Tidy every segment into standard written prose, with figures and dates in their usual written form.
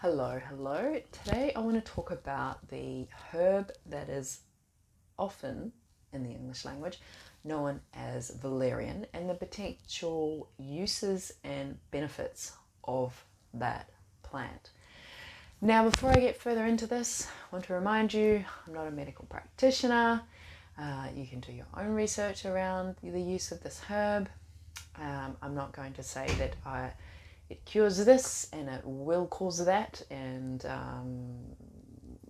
Hello, hello. Today I want to talk about the herb that is often in the English language known as valerian and the potential uses and benefits of that plant. Now, before I get further into this, I want to remind you I'm not a medical practitioner. You can do your own research around the use of this herb. I'm not going to say that it cures this and it will cause that and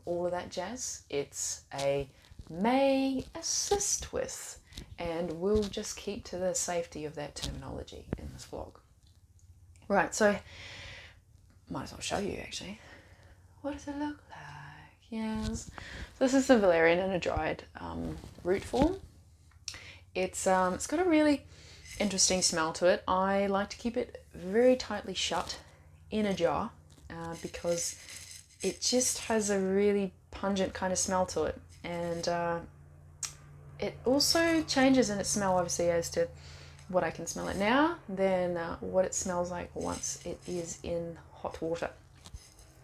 all of that jazz. It's a may assist with, and we'll just keep to the safety of that terminology in this vlog. Right, so might as well show you actually. What does it look like? Yes. So this is the valerian in a dried root form. It's got a really interesting smell to it. I like to keep it very tightly shut in a jar because it just has a really pungent kind of smell to it, and it also changes in its smell obviously as to what I can smell it now than what it smells like once it is in hot water.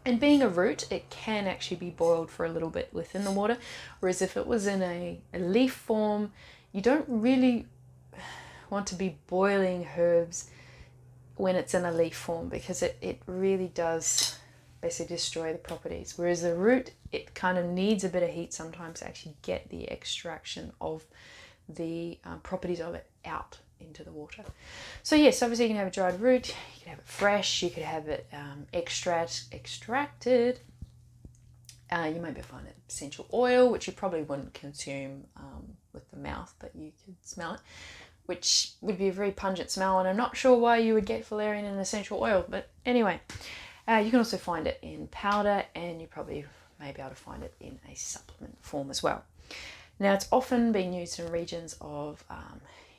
And being a root, it can actually be boiled for a little bit within the water, whereas if it was in a leaf form, you don't really want to be boiling herbs when it's in a leaf form because it really does basically destroy the properties. Whereas the root, it kind of needs a bit of heat sometimes to actually get the extraction of the properties of it out into the water. So yes, obviously you can have a dried root, you can have it fresh, you could have it extracted. You might be able to find it essential oil, which you probably wouldn't consume with the mouth, but you could smell it, which would be a very pungent smell, and I'm not sure why you would get valerian in essential oil, but anyway. You can also find it in powder, and you probably may be able to find it in a supplement form as well. Now, it's often being used in regions of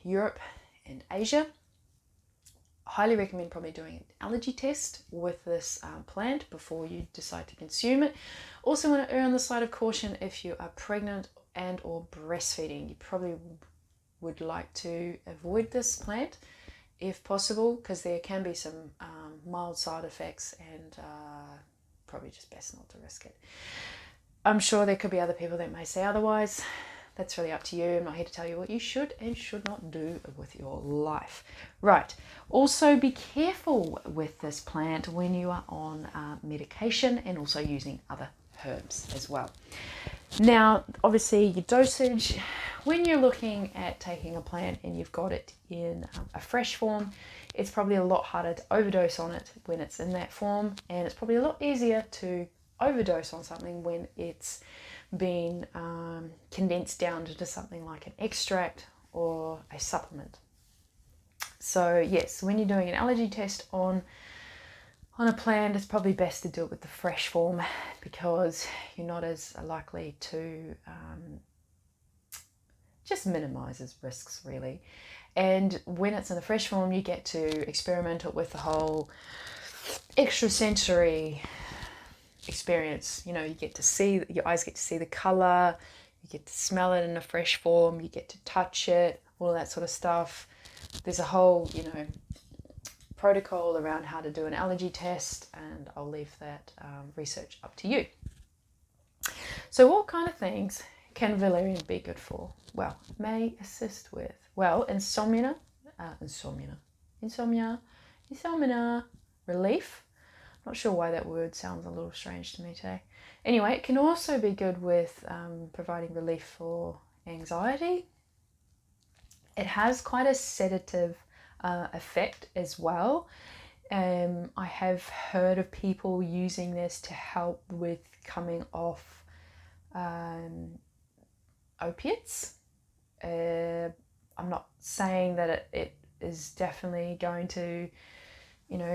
Europe and Asia. I highly recommend probably doing an allergy test with this plant before you decide to consume it. Also want to err on the side of caution if you are pregnant and or breastfeeding. You probably would like to avoid this plant if possible, because there can be some mild side effects, and probably just best not to risk it. I'm sure there could be other people that may say otherwise. That's really up to you. I'm not here to tell you what you should and should not do with your life. Right. Also, be careful with this plant when you are on medication and also using other herbs as well. Now, obviously, your dosage, when you're looking at taking a plant and you've got it in a fresh form, it's probably a lot harder to overdose on it when it's in that form, and it's probably a lot easier to overdose on something when it's been condensed down into something like an extract or a supplement. So yes, when you're doing an allergy test on a plant, it's probably best to do it with the fresh form because you're not as likely to just minimizes risks really. And when it's in the fresh form, you get to experiment it with the whole extrasensory experience. You know, you get to see, your eyes get to see the color, you get to smell it in a fresh form, you get to touch it, all that sort of stuff. There's a whole, protocol around how to do an allergy test, and I'll leave that research up to you. So what kind of things can valerian be good for? Well, may assist with, insomnia, relief. Not sure why that word sounds a little strange to me today. Anyway, it can also be good with providing relief for anxiety. It has quite a sedative effect as well. I have heard of people using this to help with coming off opiates. I'm not saying that it is definitely going to,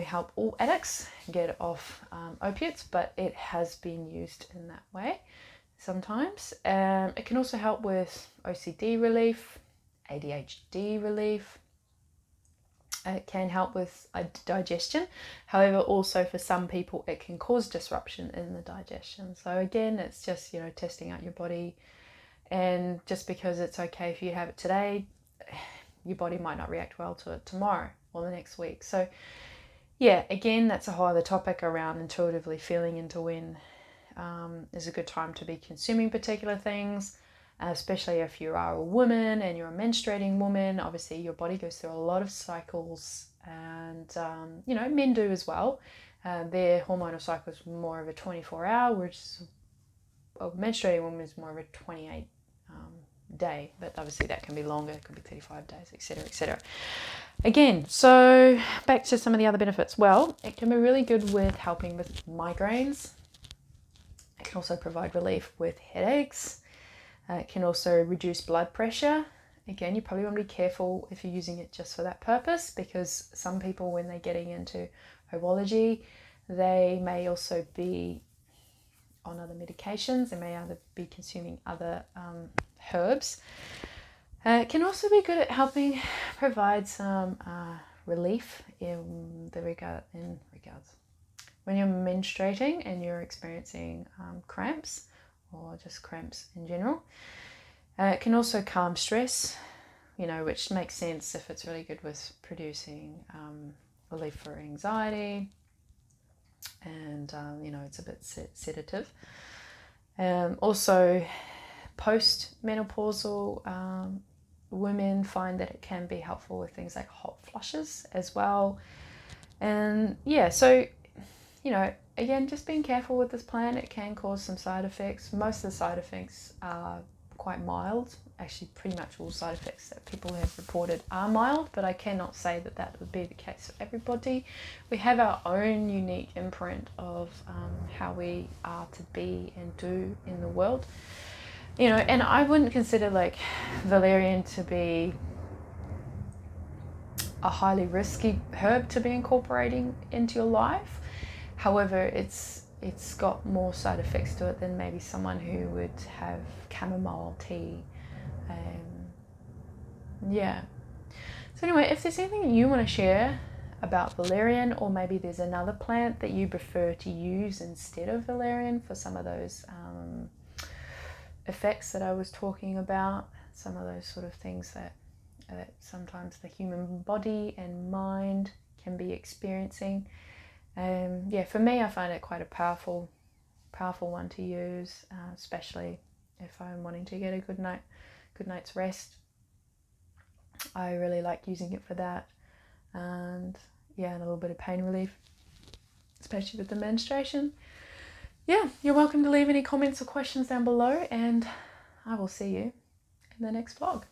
help all addicts get off opiates, but it has been used in that way sometimes. It can also help with OCD relief, ADHD relief. It can help with digestion. However, also for some people, it can cause disruption in the digestion. So again, it's just, testing out your body. And just because it's okay if you have it today, your body might not react well to it tomorrow or the next week. So yeah, again, that's a whole other topic around intuitively feeling into when is a good time to be consuming particular things, especially if you are a woman and you're a menstruating woman. Obviously, your body goes through a lot of cycles, and men do as well. Their hormonal cycle is more of a 24-hour, whereas a menstruating woman is more of a 28 day, but obviously that can be longer. It could be 35 days, etc., etc. Again, so back to some of the other benefits. Well, it can be really good with helping with migraines. It can also provide relief with headaches. It can also reduce blood pressure. Again, you probably want to be careful if you're using it just for that purpose, because some people, when they're getting into herbology, they may also be on other medications. They may either be consuming other herbs. It can also be good at helping provide some relief in regards when you're menstruating and you're experiencing cramps, or just cramps in general. It can also calm stress, which makes sense if it's really good with producing relief for anxiety, and it's a bit sedative. Also, post-menopausal women find that it can be helpful with things like hot flushes as well. And yeah, so again, just being careful with this plant. It can cause some side effects. Most of the side effects are quite mild. Actually, pretty much all side effects that people have reported are mild, but I cannot say that that would be the case for everybody. We have our own unique imprint of how we are to be and do in the world. And I wouldn't consider like Valerian to be a highly risky herb to be incorporating into your life. However, it's got more side effects to it than maybe someone who would have chamomile tea. Yeah. So anyway, if there's anything you want to share about Valerian, or maybe there's another plant that you prefer to use instead of Valerian for some of those effects that I was talking about, some of those sort of things that sometimes the human body and mind can be experiencing. For me, I find it quite a powerful one to use, especially if I'm wanting to get a good night's rest. I really like using it for that, and a little bit of pain relief, especially with the menstruation. You're welcome to leave any comments or questions down below, and I will see you in the next vlog.